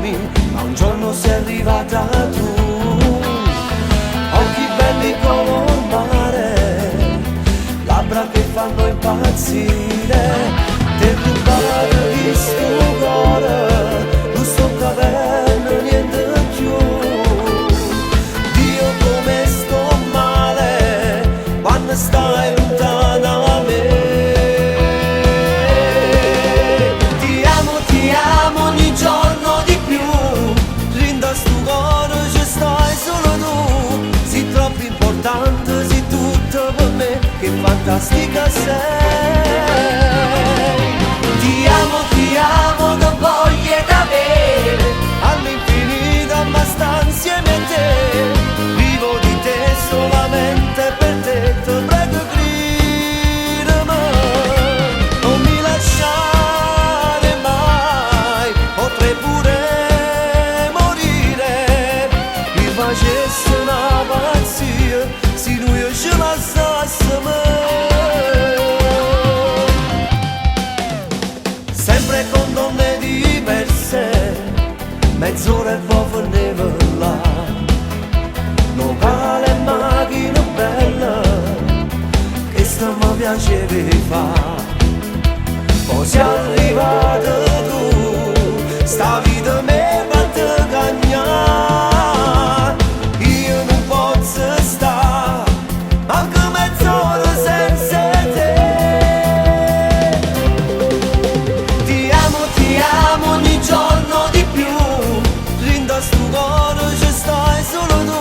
me, ma un giorno sei arrivata tu. Occhi belli come il mare, labbra che fanno impazzire, te rubare di sto cuore, lo sto caverno, niente più. Dio come sto male, quando stai lontana da me. Ti amo ogni giorno di più, rinda sto cuore ci stai solo tu. Sei troppo importante, sei tutto per me, che fantastica sei. Ti amo, che voglia d'avere, all'infinito ma insieme a te. Vivo di te solamente per te, te prego gridami, non mi lasciare mai, potrei pure morire. Mi facesse una pazzia, se lui ce la sasse me. Sempre con donne diverse, mezz'ora e poi veniva là. Locale macchina bella, che sta mi piacevi fa. Poi sei arrivata tu, sta vita me batte cagnare. Io non posso stare anche mezz'ora senza te. Ti amo ogni giorno di più, rinda sto cuore ci stai solo tu.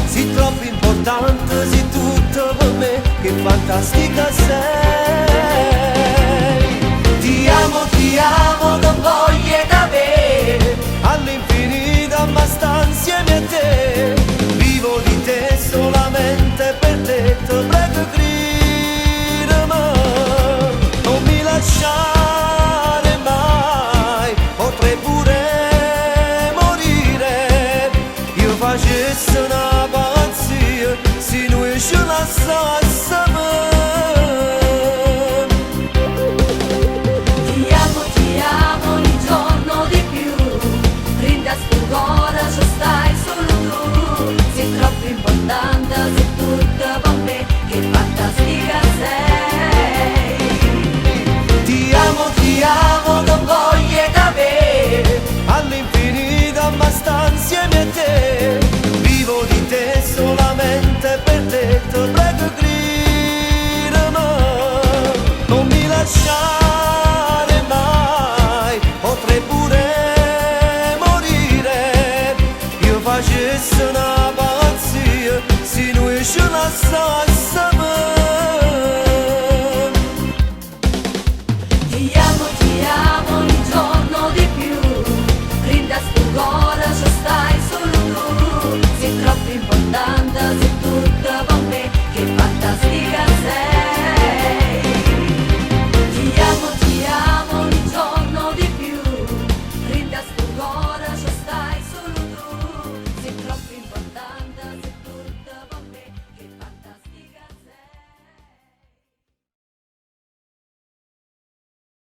Sei troppo importante, sei tutto per me, che fantastica sei. Ti amo, che voglia d'avere, all'infinito ma sta insieme a te. Vivo di te solamente per te, te prego gridami, non mi lasciare